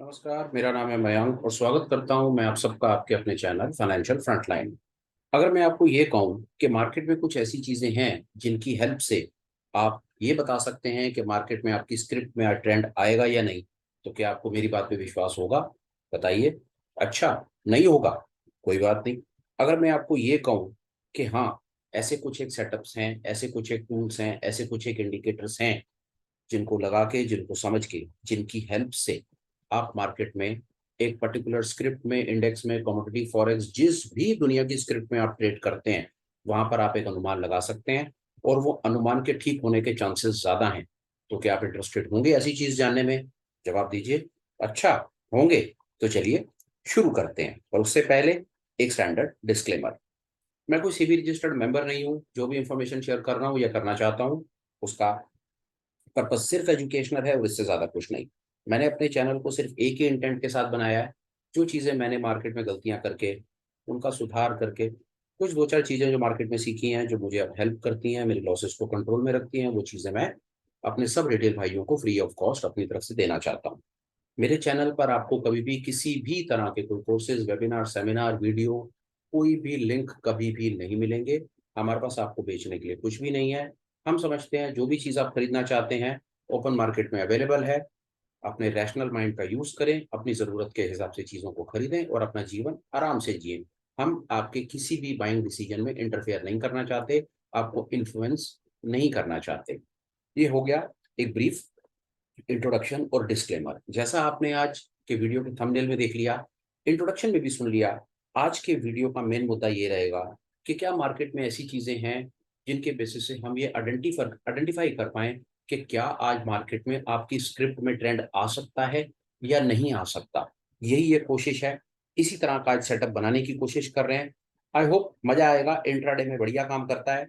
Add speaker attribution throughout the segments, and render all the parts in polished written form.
Speaker 1: नमस्कार, मेरा नाम है मयंक और स्वागत करता हूं मैं आप सबका आपके अपने चैनल फाइनेंशियल फ्रंटलाइन। अगर मैं आपको ये कहूं कि मार्केट में कुछ ऐसी चीजें हैं जिनकी हेल्प से आप ये बता सकते हैं कि मार्केट में आपकी स्क्रिप्ट में ट्रेंड आएगा या नहीं, तो क्या आपको मेरी बात पे विश्वास होगा? बताइए। अच्छा, नहीं होगा, कोई बात नहीं। अगर मैं आपको ये कहूं कि हाँ, ऐसे कुछ एक सेटअप्स हैं, ऐसे कुछ एक टूल्स हैं, ऐसे कुछ एक इंडिकेटर्स हैं जिनको लगा के, जिनको समझ के, जिनकी हेल्प से आप मार्केट में एक पर्टिकुलर स्क्रिप्ट में, इंडेक्स में, कमोडिटी, फॉरेक्स, जिस भी दुनिया की स्क्रिप्ट में आप ट्रेड करते हैं, वहां पर आप एक अनुमान लगा सकते हैं और वो अनुमान के ठीक होने के चांसेस ज्यादा हैं। तो क्या आप इंटरेस्टेड होंगे ऐसी चीज जानने में? जवाब दीजिए। अच्छा, होंगे। तो चलिए शुरू करते हैं, और उससे पहले एक स्टैंडर्ड डिस्क्लेमर। मैं कोई सीबी रजिस्टर्ड मेंबर नहीं हूं। जो भी इंफॉर्मेशन शेयर कर रहा हूं या करना चाहता हूं, उसका पर्पज सिर्फ एजुकेशनल है और इससे ज्यादा कुछ नहीं। मैंने अपने चैनल को सिर्फ एक ही इंटेंट के साथ बनाया है। जो चीजें मैंने मार्केट में गलतियां करके, उनका सुधार करके, कुछ दो चार चीजें जो मार्केट में सीखी हैं, जो मुझे अब हेल्प करती हैं, मेरे लॉसेस को कंट्रोल में रखती हैं, वो चीजें मैं अपने सब रिटेल भाइयों को फ्री ऑफ कॉस्ट अपनी तरफ से देना चाहता हूँ। मेरे चैनल पर आपको कभी भी किसी भी तरह के कोई कोर्सेज, वेबिनार, सेमिनार, वीडियो, कोई भी लिंक कभी भी नहीं मिलेंगे। हमारे पास आपको बेचने के लिए कुछ भी नहीं है। हम समझते हैं जो भी चीज़ आप खरीदना चाहते हैं ओपन मार्केट में अवेलेबल है। अपने रैशनल माइंड का यूज करें, अपनी ज़रूरत के हिसाब से चीज़ों को खरीदें और अपना जीवन आराम से जिए। हम आपके किसी भी बाइंग डिसीजन में इंटरफेयर नहीं करना चाहते, आपको इन्फ्लुएंस नहीं करना चाहते। ये हो गया एक ब्रीफ इंट्रोडक्शन और डिस्क्लेमर। जैसा आपने आज के वीडियो के थंबनेल में देख लिया, इंट्रोडक्शन में भी सुन लिया, आज के वीडियो का मेन मुद्दा ये रहेगा कि क्या मार्केट में ऐसी चीजें हैं जिनके बेसिस से हम ये आइडेंटिफाई कर पाए कि क्या आज मार्केट में आपकी स्क्रिप्ट में ट्रेंड आ सकता है या नहीं आ सकता। यही ये कोशिश है। इसी तरह का आज सेटअप बनाने की कोशिश कर रहे हैं। आई होप मजा आएगा। इंट्राडे में बढ़िया काम करता है,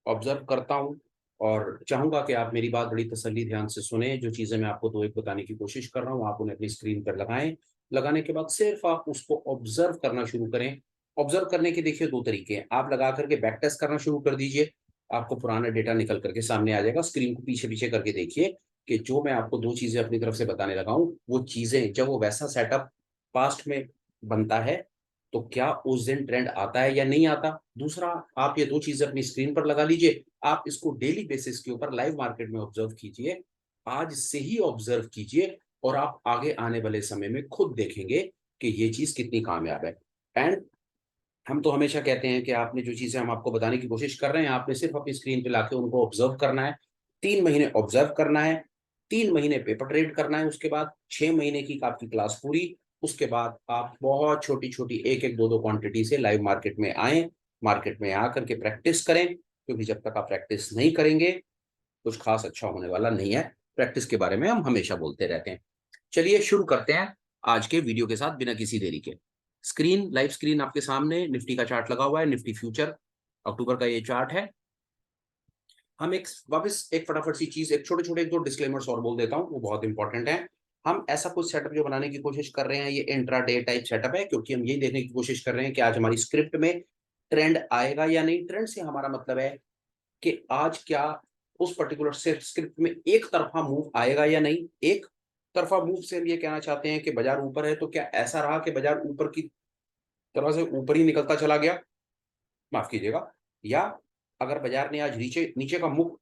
Speaker 1: ऑब्जर्व करता हूँ, और चाहूंगा कि आप मेरी बात बड़ी तसल्ली ध्यान से सुने। जो चीजें मैं आपको दो एक बताने की कोशिश कर रहा हूँ, आप उन्हें अपनी स्क्रीन पर लगाएं। लगाने के बाद सिर्फ आप उसको ऑब्जर्व करना शुरू करें। ऑब्जर्व करने के देखिए दो तरीके हैं। आप लगा करके बैक टेस्ट करना शुरू कर दीजिए, आपको पुराना डेटा निकल करके सामने आ जाएगा। स्क्रीन को पीछे पीछे करके देखिए कि जो मैं आपको दो चीजें अपनी तरफ से बताने लगा हूं, वो चीजें जब वो वैसा सेटअप पास्ट में बनता है, तो क्या उस दिन ट्रेंड आता है या नहीं आता। दूसरा, आप ये दो चीजें अपनी स्क्रीन पर लगा लीजिए। आप इसको डेली बेसिस के ऊपर लाइव मार्केट में ऑब्जर्व कीजिए। आज से ही ऑब्जर्व कीजिए और आप आगे आने वाले समय में खुद देखेंगे कि ये चीज कितनी कामयाब है। एंड हम तो हमेशा कहते हैं कि आपने जो चीजें हम आपको बताने की कोशिश कर रहे हैं, आपने सिर्फ अपनी स्क्रीन पे लाके उनको ऑब्जर्व करना है। 3 महीने ऑब्जर्व करना है, 3 महीने पेपर ट्रेड करना है, उसके बाद 6 महीने की आपकी क्लास पूरी। उसके बाद आप बहुत छोटी छोटी एक एक दो दो क्वांटिटी से लाइव मार्केट में आए, मार्केट में आकर के प्रैक्टिस करें, क्योंकि जब तक आप प्रैक्टिस नहीं करेंगे कुछ खास अच्छा होने वाला नहीं है। प्रैक्टिस के बारे में हम हमेशा बोलते रहते हैं। चलिए शुरू करते हैं आज के वीडियो के साथ बिना किसी देरी के। लाइव स्क्रीन आपके सामने निफ्टी का चार्ट लगा हुआ है, निफ्टी फ्यूचर अक्टूबर का ये चार्ट है। हम एक वापस एक फटाफट सी चीज, एक छोटे छोटे एक दो डिस्क्लेमर्स और बोल देता हूँ, वो बहुत इंपॉर्टेंट है। हम ऐसा कुछ सेटअप जो बनाने की कोशिश कर रहे हैं, ये इंट्रा डे टाइप सेटअप है, क्योंकि हम यही देखने की कोशिश कर रहे हैं कि आज हमारी स्क्रिप्ट में ट्रेंड आएगा या नहीं। ट्रेंड से हमारा मतलब है कि आज क्या उस पर्टिकुलर स्क्रिप्ट में एक तरफा मूव आएगा या नहीं। एक तरफा मूव से हम ये कहना चाहते हैं कि बाजार ऊपर है, तो क्या ऐसा रहा कि बाजार ऊपर की तरह से ऊपर ही निकलता चला गया, माफ कीजिएगा, या अगर बाजार ने आज नीचे नीचे का मुख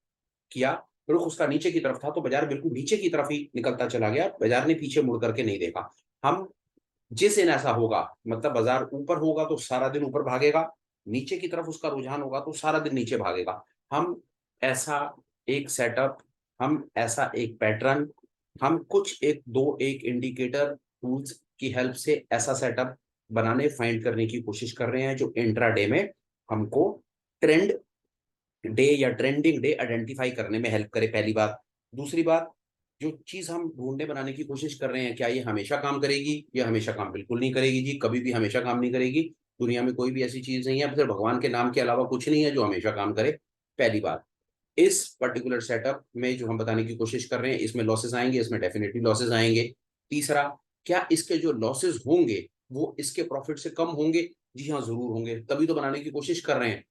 Speaker 1: किया, रुख उसका नीचे की तरफ था, तो बाजार बिल्कुल नीचे की तरफ ही निकलता चला गया, बाजार ने पीछे मुड़ करके नहीं देखा। हम जिस दिन ऐसा होगा, मतलब बाजार ऊपर होगा तो सारा दिन ऊपर भागेगा, नीचे की तरफ उसका रुझान होगा तो सारा दिन नीचे भागेगा। हम ऐसा एक सेटअप, हम ऐसा एक पैटर्न, हम कुछ एक दो एक इंडिकेटर टूल्स की हेल्प से ऐसा सेटअप बनाने, फाइंड करने की कोशिश कर रहे हैं जो इंट्रा डे में हमको ट्रेंड डे या ट्रेंडिंग डे आइडेंटिफाई करने में हेल्प करे, पहली बात। दूसरी बात, जो चीज हम ढूंढने बनाने की कोशिश कर रहे हैं, क्या ये हमेशा काम करेगी? ये हमेशा काम बिल्कुल नहीं करेगी जी, कभी भी हमेशा काम नहीं करेगी। दुनिया में कोई भी ऐसी चीज नहीं है, फिर भगवान के नाम के अलावा कुछ नहीं है जो हमेशा काम करे, पहली बात। इस पर्टिकुलर सेटअप में जो हम बताने की कोशिश कर रहे हैं, इसमें लॉसेस आएंगे, इसमें डेफिनेटली लॉसेस आएंगे। तीसरा, क्या इसके जो लॉसेस होंगे वो इसके प्रॉफिट से कम होंगे? जी हाँ, जरूर होंगे, तभी तो बनाने की कोशिश कर रहे हैं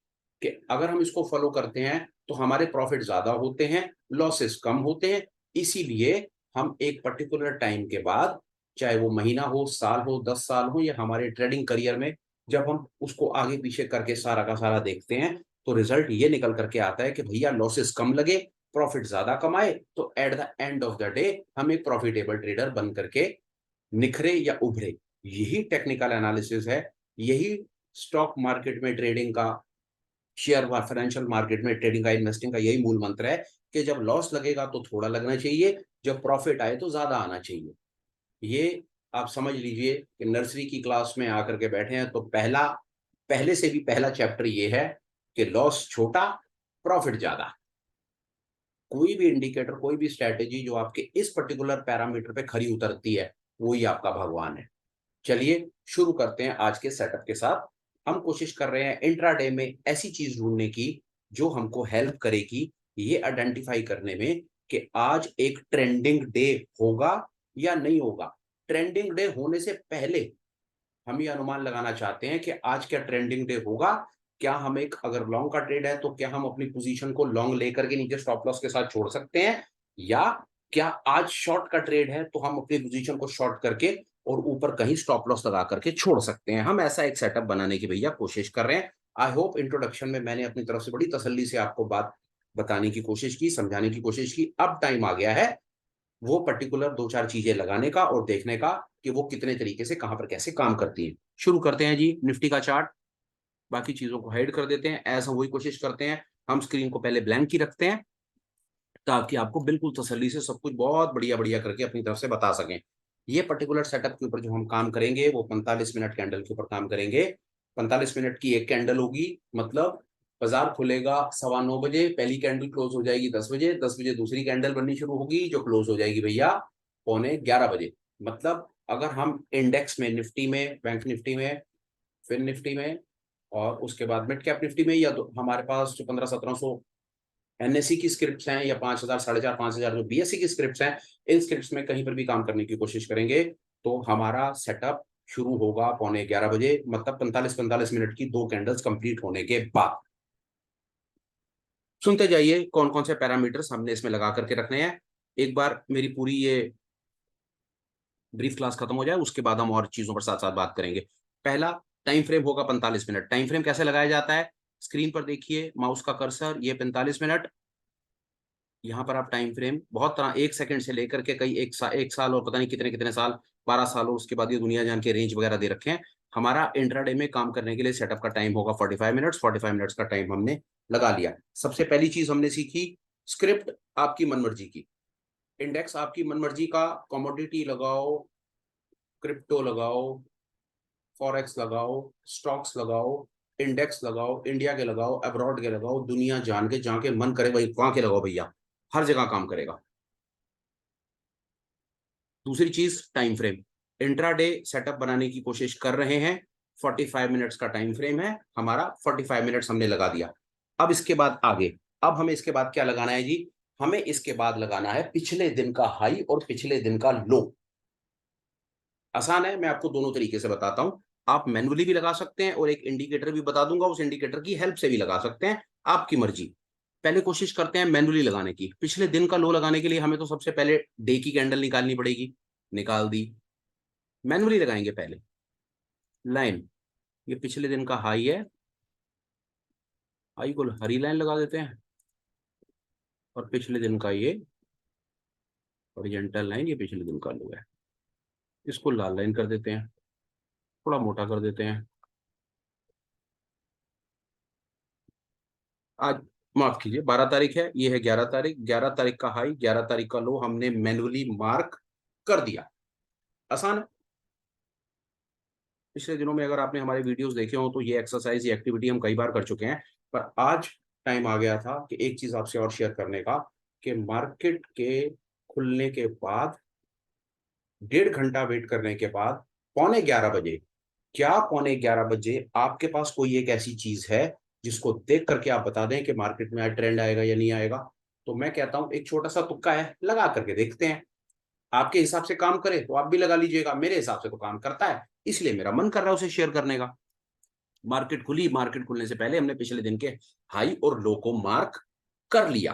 Speaker 1: कि अगर हम इसको फॉलो करते हैं तो हमारे प्रॉफिट ज्यादा होते हैं, लॉसेस कम होते हैं। इसीलिए हम एक पर्टिकुलर टाइम के बाद चाहे वो महीना हो, साल हो, 10 साल हो, या हमारे ट्रेडिंग करियर में जब हम उसको आगे पीछे करके सारा का सारा देखते हैं, तो रिजल्ट ये निकल करके आता है कि भैया लॉसेस कम लगे, प्रॉफिट ज्यादा कमाए, तो at the end of the day हम एक प्रॉफिटेबल ट्रेडर बन करके निखरे या उभरे। यही टेक्निकल एनालिसिस है, यही स्टॉक मार्केट में ट्रेडिंग का, शेयर फाइनेंशियल मार्केट में ट्रेडिंग का, इन्वेस्टिंग का यही मूल मंत्र है कि जब लॉस लगेगा तो थोड़ा लगना चाहिए, जब प्रॉफिट आए तो ज्यादा आना चाहिए। ये आप समझ लीजिए कि नर्सरी की क्लास में आकर के बैठे हैं तो पहले से भी पहला चैप्टर ये है कि लॉस छोटा, प्रॉफिट ज्यादा। कोई भी इंडिकेटर, कोई भी स्ट्रैटेजी जो आपके इस पर्टिकुलर पैरामीटर पे खरी उतरती है, वो ही आपका भगवान है। चलिए शुरू करते हैं आज के सेटअप के साथ। हम कोशिश कर रहे हैं इंट्राडे में ऐसी चीज ढूंढने की जो हमको हेल्प करेगी ये आइडेंटिफाई करने में कि आज एक ट्रेंडिंग डे होगा या नहीं होगा। ट्रेंडिंग डे होने से पहले हम ये अनुमान लगाना चाहते हैं कि आज क्या ट्रेंडिंग डे होगा। क्या हम एक, अगर लॉन्ग का ट्रेड है तो क्या हम अपनी पोजीशन को लॉन्ग लेकर के नीचे स्टॉप लॉस के साथ छोड़ सकते हैं, या क्या आज शॉर्ट का ट्रेड है तो हम अपनी पोजीशन को शॉर्ट करके और ऊपर कहीं स्टॉप लॉस लगा करके छोड़ सकते हैं। हम ऐसा एक सेटअप बनाने की भैया कोशिश कर रहे हैं। आई होप इंट्रोडक्शन में मैंने अपनी तरफ से बड़ी तसल्ली से आपको बात बताने की कोशिश की, समझाने की कोशिश की। अब टाइम आ गया है वो पर्टिकुलर दो चार चीजें लगाने का और देखने का कि वो कितने तरीके से कहां पर कैसे काम करती है। शुरू करते हैं जी निफ्टी का चार्ट। बाकी चीजों को हाइड कर देते हैं, ऐसा वही कोशिश करते हैं। हम स्क्रीन को पहले ब्लैंक ही रखते हैं ताकि आपको बिल्कुल तसल्ली से सब कुछ बहुत बढ़िया बढ़िया करके अपनी तरफ से बता सकें। ये पर्टिकुलर सेटअप के ऊपर जो हम काम करेंगे वो 45 मिनट कैंडल के ऊपर काम करेंगे। 45 मिनट की एक कैंडल होगी, मतलब बाजार खुलेगा 9:15 बजे, पहली कैंडल क्लोज हो जाएगी 10 बजे, 10 बजे दूसरी कैंडल बननी शुरू होगी जो क्लोज हो जाएगी भैया 11:15 बजे। मतलब अगर हम इंडेक्स में, निफ्टी में, बैंक निफ्टी में, फिर निफ्टी में, और उसके बाद मिड कैप निफ्टी में, या तो हमारे पास जो 1500-1700 एनएससी की स्क्रिप्ट्स हैं, या 5000, 4500, 5000 जो बीएससी की स्क्रिप्ट्स हैं, इन स्क्रिप्ट्स में कहीं पर भी काम करने की कोशिश करेंगे तो हमारा सेटअप शुरू होगा 11:15 बजे, मतलब 45-45 मिनट की दो कैंडल्स कंप्लीट होने के बाद। सुनते जाइए कौन कौन से पैरामीटर्स हमने इसमें लगा करके रखने हैं। एक बार मेरी पूरी ये ब्रीफ क्लास खत्म हो जाए उसके बाद हम और चीजों पर साथ साथ बात करेंगे। पहला टाइम फ्रेम होगा 45 मिनट। टाइम फ्रेम कैसे लगाया जाता है, स्क्रीन पर देखिए माउस का कर्सर, ये 45 मिनट। यहाँ पर आप टाइम फ्रेम बहुत तरह, 1 सेकंड से लेकर के कई एक साल और पता नहीं कितने कितने साल, 12 साल, और उसके बाद ये दुनिया जान के रेंज वगैरह दे रखे हैं। हमारा इंट्राडे में काम करने के लिए सेटअप का टाइम होगा 45 मिनट्स। 45 मिनट्स का टाइम हमने लगा लिया। सबसे पहली चीज हमने सीखी, स्क्रिप्ट आपकी मनमर्जी की, इंडेक्स आपकी मनमर्जी का, कमोडिटी लगाओ, क्रिप्टो लगाओ, फॉरेक्स लगाओ, स्टॉक्स लगाओ, इंडेक्स लगाओ, इंडिया के लगाओ, अब्रॉड के लगाओ, दुनिया जान के जहां के मन करे वही वहां के लगाओ भैया, हर जगह काम करेगा। दूसरी चीज टाइम फ्रेम, इंट्राडे सेटअप बनाने की कोशिश कर रहे हैं, 45 मिनट्स का टाइम फ्रेम है हमारा, 45 मिनट्स हमने लगा दिया। अब इसके बाद आगे, अब हमें इसके बाद क्या लगाना है जी, हमें इसके बाद लगाना है पिछले दिन का हाई और पिछले दिन का लो। आसान है, मैं आपको दोनों तरीके से बताता हूं। आप मैनुअली भी लगा सकते हैं और एक इंडिकेटर भी बता दूंगा, उस इंडिकेटर की हेल्प से भी लगा सकते हैं, आपकी मर्जी। पहले कोशिश करते हैं मैनुअली लगाने की। पिछले दिन का लो लगाने के लिए हमें तो सबसे पहले डे की कैंडल निकालनी पड़ेगी, निकाल दी। मैनुअली लगाएंगे पहले लाइन, ये पिछले दिन का हाई है, हाई को हरी लाइन लगा देते हैं, और पिछले दिन का ये हॉरिजॉन्टल लाइन, ये पिछले दिन का लो है, इसको लाल लाइन कर देते हैं, थोड़ा मोटा कर देते हैं। आज माफ कीजिए 12 तारीख है, ये है 11 तारीख। 11 तारीख का हाई, 11 तारीख का लो हमने मैनुअली मार्क कर दिया। आसान है। पिछले दिनों में अगर आपने हमारे वीडियोस देखे हो तो ये एक्सरसाइज, ये एक्टिविटी हम कई बार कर चुके हैं, पर आज टाइम आ गया था कि एक चीज आपसे और शेयर करने का, कि मार्केट के खुलने के बाद 1.5 घंटा वेट करने के बाद 11:15 बजे, क्या 11:15 बजे आपके पास कोई एक ऐसी चीज है जिसको देख करके आप बता दें कि मार्केट में आज ट्रेंड आएगा या नहीं आएगा? तो मैं कहता हूं एक छोटा सा तुक्का है, लगा करके देखते हैं। आपके हिसाब से काम करे तो आप भी लगा लीजिएगा, मेरे हिसाब से तो काम करता है, इसलिए मेरा मन कर रहा है उसे शेयर करने का। मार्केट खुली, मार्केट खुलने से पहले हमने पिछले दिन के हाई और लो को मार्क कर लिया।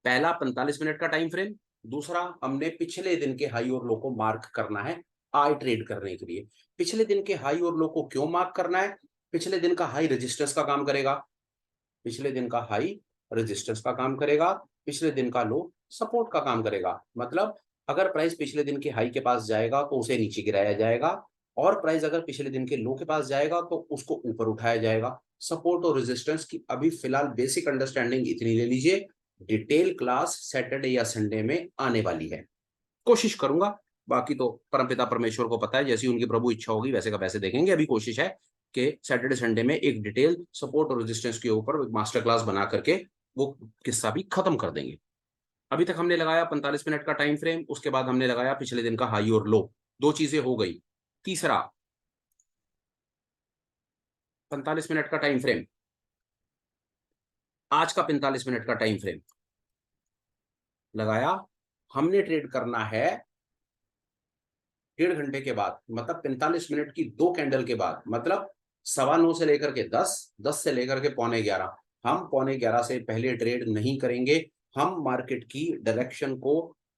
Speaker 1: पहला 45 मिनट का टाइम फ्रेम, दूसरा, हमने पिछले दिन के हाई और लो को मार्क करना है आई ट्रेड करने के लिए। पिछले दिन के हाई और लो को क्यों मार्क करना है? पिछले दिन का हाई रेजिस्टेंस का काम करेगा, पिछले दिन का हाई रेजिस्टेंस का काम करेगा, पिछले दिन का लो सपोर्ट का काम करेगा। मतलब अगर प्राइस पिछले दिन के हाई के पास जाएगा तो उसे नीचे गिराया जाएगा, और प्राइस अगर पिछले दिन के लो के पास जाएगा तो उसको ऊपर उठाया जाएगा। सपोर्ट और रेजिस्टेंस की अभी फिलहाल बेसिक अंडरस्टैंडिंग इतनी ले लीजिए। डिटेल क्लास सैटरडे या संडे में आने वाली है, कोशिश करूंगा। बाकी तो परमपिता परमेश्वर को पता है, जैसी उनकी प्रभु इच्छा होगी वैसे का वैसे देखेंगे। अभी कोशिश है कि सैटरडे संडे में एक डिटेल सपोर्ट और रेजिस्टेंस के ऊपर मास्टर क्लास बना करके वो किस्सा भी खत्म कर देंगे। अभी तक हमने लगाया 45 मिनट का टाइम फ्रेम, उसके बाद हमने लगाया पिछले दिन का हाई और लो, दो चीजें हो गई। तीसरा, 45 मिनट का टाइम फ्रेम, आज का 45 मिनट का टाइम फ्रेम लगाया। हमने ट्रेड करना है 1.5 घंटे के बाद, मतलब 45 मिनट की दो कैंडल के बाद, मतलब 9:15 से लेकर के 10, 10 से लेकर के 11:45। हम 11:15 से पहले ट्रेड नहीं करेंगे। हम मार्केट की डायरेक्शन को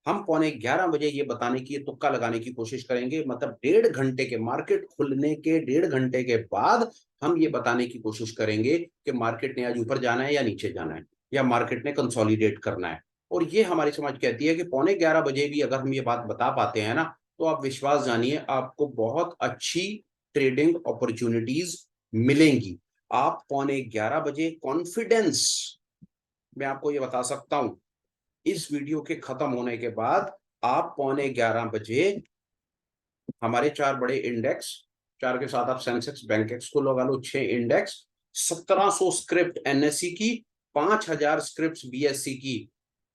Speaker 1: हम 11:15 बजे ये बताने की, तुक्का लगाने की कोशिश करेंगे। मतलब 1.5 घंटे के, मार्केट खुलने के 1.5 घंटे के बाद हम ये बताने की कोशिश करेंगे कि मार्केट ने आज ऊपर जाना है या नीचे जाना है, या मार्केट ने कंसोलिडेट करना है। और ये हमारी समझ कहती है कि 11:15 बजे भी अगर हम ये बात बता पाते हैं ना, तो आप विश्वास जानिए आपको बहुत अच्छी ट्रेडिंग अपॉर्चुनिटीज मिलेंगी। आप 11:15 बजे कॉन्फिडेंस, मैं आपको ये बता सकता हूं, इस वीडियो के खत्म होने के बाद आप 11:15 बजे हमारे चार बड़े इंडेक्स, चार के साथ आप सेंसेक्स बैंकेक्स को लगा लो, 6 इंडेक्स, 1700 स्क्रिप्ट एनएससी की, 5000 स्क्रिप्ट बीएससी की,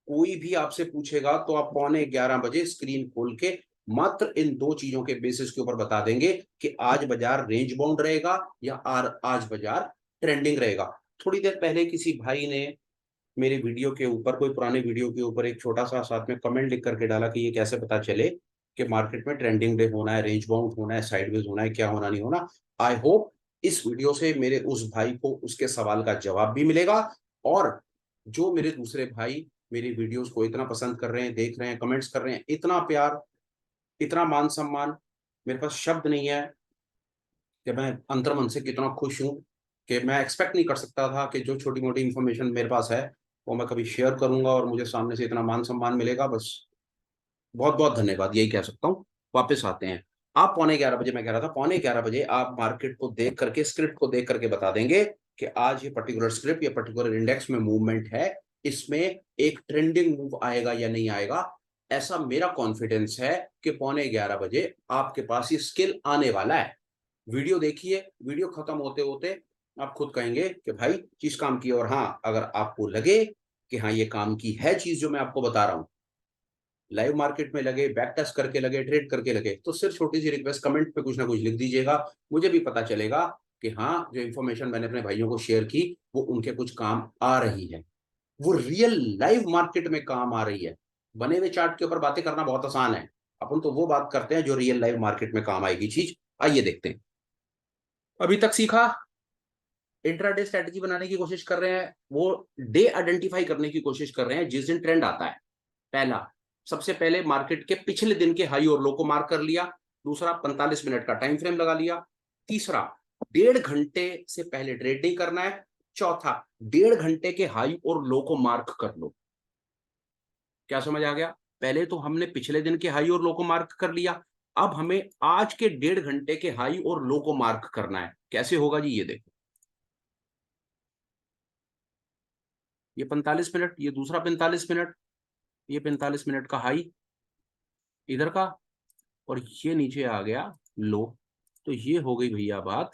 Speaker 1: कोई भी आपसे पूछेगा तो आप 11:15 बजे स्क्रीन खोल के मात्र इन दो चीजों के बेसिस के ऊपर बता देंगे कि आज बाजार रेंज बाउंड रहेगा या आज बाजार ट्रेंडिंग रहेगा। थोड़ी देर पहले किसी भाई ने मेरे वीडियो के ऊपर, कोई पुराने वीडियो के ऊपर एक छोटा सा साथ में कमेंट लिख करके डाला कि ये कैसे पता चले कि मार्केट में ट्रेंडिंग डे होना है, रेंज बाउंड होना है, साइडवेज होना है, क्या होना नहीं होना। आई होप इस वीडियो से मेरे उस भाई को उसके सवाल का जवाब भी मिलेगा। और जो मेरे दूसरे भाई मेरी वीडियोस को इतना पसंद कर रहे हैं, देख रहे हैं, कमेंट्स कर रहे हैं, इतना प्यार, इतना मान सम्मान, मेरे पास शब्द नहीं है कि मैं अंतर्मन से कितना खुश हूं। कि मैं एक्सपेक्ट नहीं कर सकता था कि जो छोटी मोटी इंफॉर्मेशन मेरे पास है वो मैं कभी शेयर करूंगा और मुझे सामने से इतना मान सम्मान मिलेगा। बस बहुत बहुत धन्यवाद, यही कह सकता हूँ। वापस आते हैं। आप 11:15 बजे, मैं कह रहा था 11:15 बजे आप मार्केट को देख करके, स्क्रिप्ट को देख करके बता देंगे कि आज ये पर्टिकुलर स्क्रिप्ट या पर्टिकुलर इंडेक्स में मूवमेंट है, इसमें एक ट्रेंडिंग मूव आएगा या नहीं आएगा। ऐसा मेरा कॉन्फिडेंस है कि 11:15 बजे आपके पास ये स्किल आने वाला है। वीडियो देखिए, वीडियो खत्म होते होते आप खुद कहेंगे कि भाई चीज काम की। और हाँ, अगर आपको लगे कि हाँ ये काम की है चीज जो मैं आपको बता रहा हूँ, लाइव मार्केट में लगे, बैक टेस्ट करके लगे, ट्रेड करके लगे, तो सिर्फ छोटी सी रिक्वेस्ट, कमेंट पे कुछ ना कुछ लिख दीजिएगा। मुझे भी पता चलेगा कि हाँ जो इन्फॉर्मेशन मैंने अपने भाइयों को शेयर की वो उनके कुछ काम आ रही है, वो रियल लाइव मार्केट में काम आ रही है। बने हुए चार्ट के ऊपर बातें करना बहुत आसान है, अपन तो वो बात करते हैं जो रियल लाइव मार्केट में काम आएगी चीज। आइए देखते हैं। अभी तक सीखा, इंट्राडे स्ट्रेटजी बनाने की कोशिश कर रहे हैं, वो डे आइडेंटिफाई करने की कोशिश कर रहे हैं जिस दिन ट्रेंड आता है। पहला, सबसे पहले मार्केट के पिछले दिन के हाई और लो को मार्क कर लिया। दूसरा, 45 मिनट का टाइम फ्रेम लगा लिया। तीसरा, 1.5 घंटे से पहले ट्रेड नहीं करना है। चौथा, 1.5 घंटे के हाई और लो को मार्क कर लो। क्या समझ आ गया? पहले तो हमने पिछले दिन के हाई और लो को मार्क कर लिया, अब हमें आज के 1.5 घंटे के हाई और लो को मार्क करना है। कैसे होगा जी, ये देखो, ये 45 मिनट, ये दूसरा 45 मिनट, ये 45 मिनट का हाई इधर का, और ये नीचे आ गया लो। तो ये हो गई भैया बात।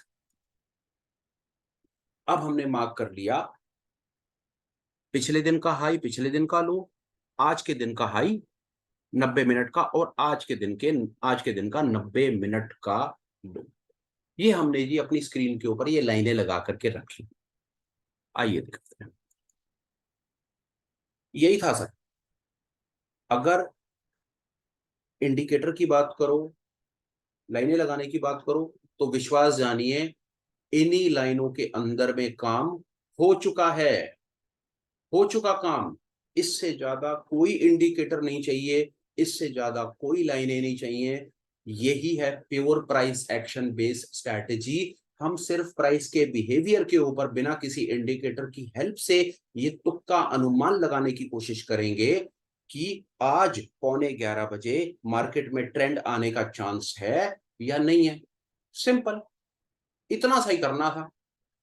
Speaker 1: अब हमने मार्क कर लिया पिछले दिन का हाई, पिछले दिन का लो, आज के दिन का हाई 90 मिनट का, और आज के दिन का 90 मिनट का लो। ये हमने जी अपनी स्क्रीन के ऊपर ये लाइनें लगा करके रखी। आइए देखते हैं। यही था सर। अगर इंडिकेटर की बात करो, लाइनें लगाने की बात करो, तो विश्वास जानिए इन्हीं लाइनों के अंदर में काम हो चुका है, हो चुका काम। इससे ज्यादा कोई इंडिकेटर नहीं चाहिए, इससे ज्यादा कोई लाइनें नहीं चाहिए। यही है pure price action based strategy. हम सिर्फ प्राइस के बिहेवियर के ऊपर बिना किसी इंडिकेटर की हेल्प से ये तुक्का अनुमान लगाने की कोशिश करेंगे कि आज 11:15 बजे मार्केट में ट्रेंड आने का चांस है या नहीं है। सिंपल, इतना सही करना था।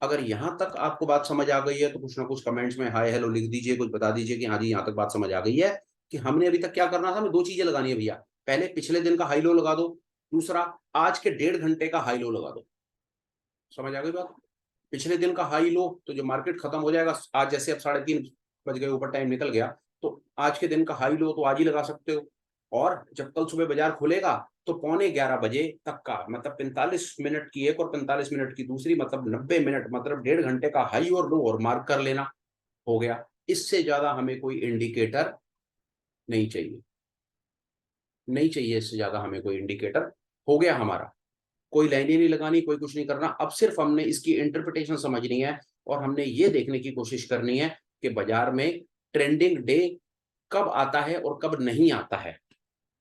Speaker 1: अगर यहां तक आपको बात समझ आ गई है तो कुछ ना कुछ कमेंट्स में हाय हेलो लिख दीजिए, कुछ बता दीजिए कि हाँ जी यहां तक बात समझ आ गई है। कि हमने अभी तक क्या करना था, हमें दो चीजें लगानी है भैया। पहले पिछले दिन का हाई लो लगा दो, दूसरा आज के 1.5 घंटे का हाई लो लगा दो। समझ आ गई बात। पिछले दिन का हाई लो तो जो मार्केट खत्म हो जाएगा आज, जैसे अब 3:30 बज गए, ऊपर टाइम निकल गया, तो आज के दिन का हाई लो तो आज ही लगा सकते हो। और जब कल सुबह बाजार खुलेगा तो 11:15 बजे तक का, मतलब 45 मिनट की एक और 45 मिनट की दूसरी, मतलब 90 मिनट, मतलब 1.5 घंटे का हाई और लो और मार्क कर लेना। हो गया। इससे ज्यादा हमें कोई इंडिकेटर नहीं चाहिए, नहीं चाहिए इससे ज्यादा हमें कोई इंडिकेटर। हो गया हमारा। कोई लाइनें नहीं लगानी, कोई कुछ नहीं करना। अब सिर्फ हमने इसकी इंटरप्रिटेशन समझनी है और हमने ये देखने की कोशिश करनी है कि बाजार में ट्रेंडिंग डे कब आता है और कब नहीं आता है।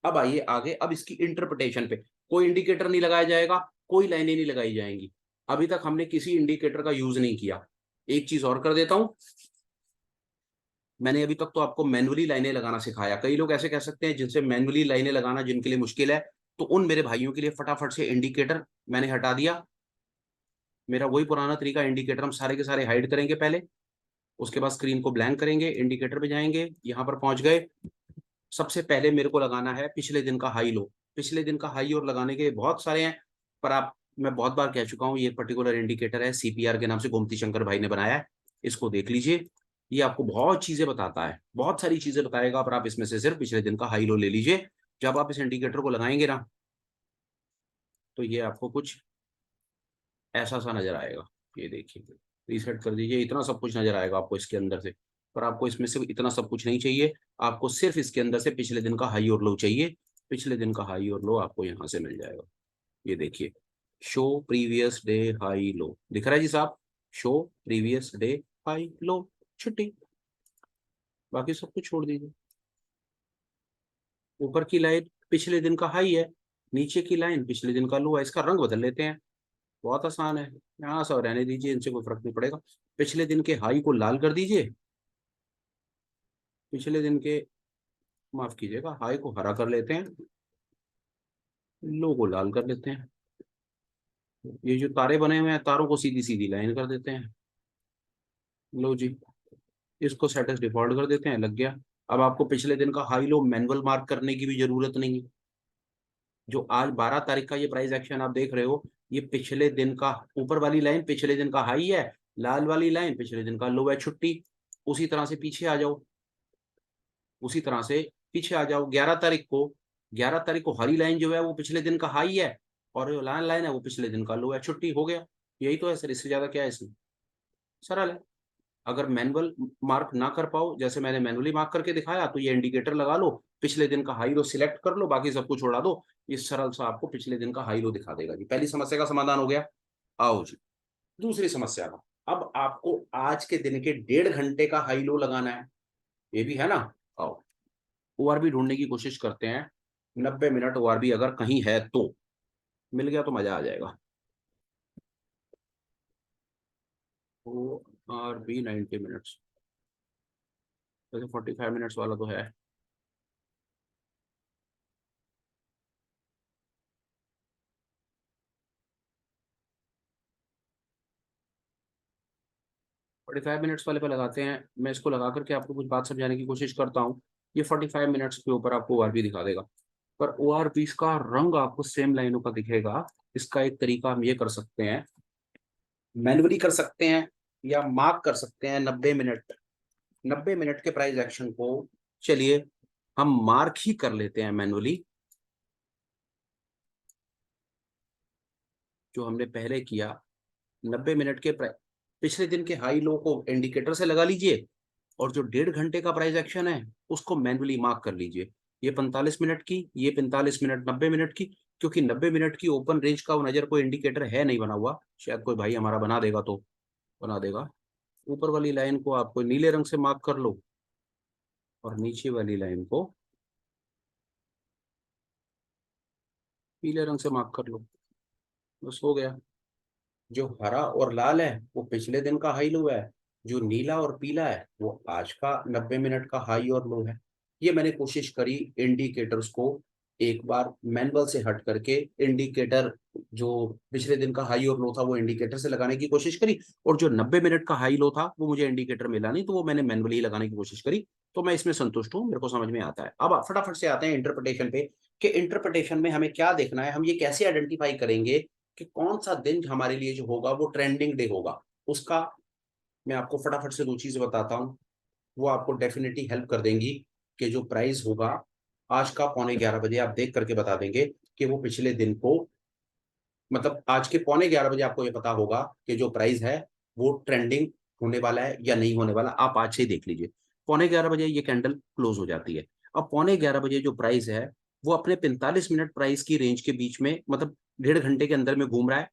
Speaker 1: अब आइए आगे, अब इसकी इंटरप्रिटेशन पे कोई इंडिकेटर नहीं लगाया जाएगा, कोई लाइनें नहीं लगाई जाएंगी। अभी तक हमने किसी इंडिकेटर का यूज नहीं किया। एक चीज और कर देता हूं, मैंने अभी तक तो आपको मैनुअली लाइनें लगाना सिखाया। कई लोग ऐसे कह सकते हैं जिनसे मैनुअली लाइनें लगाना जिनके लिए मुश्किल है, तो उन मेरे भाइयों के लिए फटाफट से इंडिकेटर मैंने हटा दिया। मेरा वही पुराना तरीका, इंडिकेटर हम सारे के सारे हाइड करेंगे पहले, उसके बाद स्क्रीन को ब्लैंक करेंगे, इंडिकेटर पे जाएंगे, यहां पर पहुंच गए। सबसे पहले मेरे को लगाना है पिछले दिन का हाई लो। पिछले दिन का हाई और लगाने के बहुत सारे हैं, पर आप, मैं बहुत बार कह चुका हूँ, ये पर्टिकुलर इंडिकेटर है, सीपीआर के नाम से गोमती शंकर भाई ने बनाया है। इसको देख लीजिए, ये आपको बहुत चीजें बताता है, बहुत सारी चीजें बताएगा, पर आप इसमें से सिर्फ पिछले दिन का हाई लो ले लीजिए। जब आप इस इंडिकेटर को लगाएंगे ना, तो ये आपको कुछ ऐसा सा नजर आएगा। ये देखिए, रीसेट कर दीजिए, इतना सब कुछ नजर आएगा आपको इसके अंदर से। पर आपको इसमें से इतना सब कुछ नहीं चाहिए, आपको सिर्फ इसके अंदर से पिछले दिन का हाई और लो चाहिए। पिछले दिन का हाई और लो आपको यहाँ से मिल जाएगा। ये देखिए, show previous day high low दिख रहा है जी साहब। Show previous day high low, छुट्टी। बाकी सब कुछ छोड़ दीजिए। ऊपर की लाइन पिछले दिन का हाई है, नीचे की लाइन पिछले दिन का लो है। इसका रंग बदल लेते हैं, बहुत आसान है। यहाँ सब रहने दीजिए, इनसे कोई फर्क नहीं पड़ेगा। पिछले दिन के हाई को लाल कर दीजिए, पिछले दिन के, माफ कीजिएगा, हाई को हरा कर लेते हैं, लो को लाल कर लेते हैं। ये जो तारे बने हुए हैं, तारों को सीधी सीधी लाइन कर देते हैं। लो जी, इसको सेट एज डिफॉल्ट कर देते हैं, लग गया। अब आपको पिछले दिन का हाई लो मैनुअल मार्क करने की भी जरूरत नहीं है। जो आज 12 तारीख का ये प्राइस एक्शन आप देख रहे हो, ये पिछले दिन का, ऊपर वाली लाइन पिछले दिन का हाई है, लाल वाली लाइन पिछले दिन का लो है, छुट्टी। उसी तरह से पीछे आ जाओ, उसी तरह से पीछे आ जाओ। 11 तारीख को हरी लाइन जो है वो पिछले दिन का हाई है, और जो लाल लाइन है वो पिछले दिन का लो है, छुट्टी। हो गया। यही तो है सर, इससे ज्यादा क्या है इसमें। सरल है। अगर मैनुअल मार्क ना कर पाओ, जैसे मैंने मैनुअली मार्क करके दिखाया, तो ये इंडिकेटर लगा लो, पिछले दिन का हाई लो सिलेक्ट कर लो, बाकी सब कुछ छोड़ा दो। ये सरल सा आपको पिछले दिन का हाई लो दिखा देगा जी। पहली समस्या का समाधान हो गया। आओ जी, दूसरी समस्या का। अब आपको आज के दिन के 1.5 घंटे का हाई लो लगाना है, ये भी है ना। आओ, ओआरबी ढूंढने की कोशिश करते हैं। 90 मिनट ओआरबी अगर कहीं है तो, मिल गया तो मजा आ जाएगा। ओआरबी 90 मिनट्स, वैसे 45 मिनट्स वाला तो है। 45 मिनट्स वाले पे लगाते हैं। मैं इसको लगा करके आपको कुछ बात समझाने की कोशिश करता हूँ। ये 45 मिनट्स के ऊपर आपको ओआरबी दिखा देगा, पर ओआरबी का रंग आपको सेम लाइनों का दिखेगा। इसका एक तरीका हम ये कर सकते हैं, मैनुअली कर सकते हैं या मार्क कर सकते हैं 90 मिनट। 90 मिनट के प्राइस एक्शन को चलिए हम मार्क ही कर लेते हैं मैनुअली, जो हमने पहले किया। 90 मिनट के पिछले दिन के हाई लो को इंडिकेटर से लगा लीजिए, और जो 1.5 घंटे का प्राइस एक्शन है उसको मैनुअली मार्क कर लीजिए। ये 45 मिनट की, ये 45 मिनट, 90 मिनट की। क्योंकि 90 मिनट की ओपन रेंज का वो नजर कोई इंडिकेटर है नहीं बना हुआ, शायद कोई भाई हमारा बना देगा तो बना देगा। ऊपर वाली लाइन को आप कोई नीले रंग से मार्क कर लो, और नीचे वाली लाइन को पीले रंग से मार्क कर लो, बस हो गया। जो हरा और लाल है वो पिछले दिन का हाई लो है, जो नीला और पीला है वो आज का 90 मिनट का हाई और लो है। ये मैंने कोशिश करी इंडिकेटर्स को एक बार मैनुअल से हट करके इंडिकेटर, जो पिछले दिन का हाई और लो था वो इंडिकेटर से लगाने की कोशिश करी, और जो 90 मिनट का हाई लो था वो मुझे इंडिकेटर मिला नहीं, तो वो मैंने मैनुअली लगाने की कोशिश करी। तो मैं इसमें संतुष्ट हूँ, मेरे को समझ में आता है। अब आप फटाफट से आते हैं इंटरप्रिटेशन पे, कि इंटरप्रिटेशन में हमें क्या देखना है, हम ये कैसे आइडेंटिफाई करेंगे कि कौन सा दिन हमारे लिए जो होगा वो ट्रेंडिंग डे होगा। उसका मैं आपको फटाफट से दो चीजें बताता हूँ, वो आपको डेफिनेटली हेल्प कर देंगी। कि जो प्राइस होगा आज का 11:15 बजे आप देख करके बता देंगे कि वो पिछले दिन को, मतलब आज के 11:15 बजे आपको ये पता होगा कि जो प्राइस है वो ट्रेंडिंग होने वाला है या नहीं होने वाला। आप आज से ही देख लीजिए, 11:15 बजे ये कैंडल क्लोज हो जाती है। अब 11:15 बजे जो प्राइस है वो अपने 45 मिनट प्राइस की रेंज के बीच में, मतलब 1.5 घंटे के अंदर में घूम रहा है,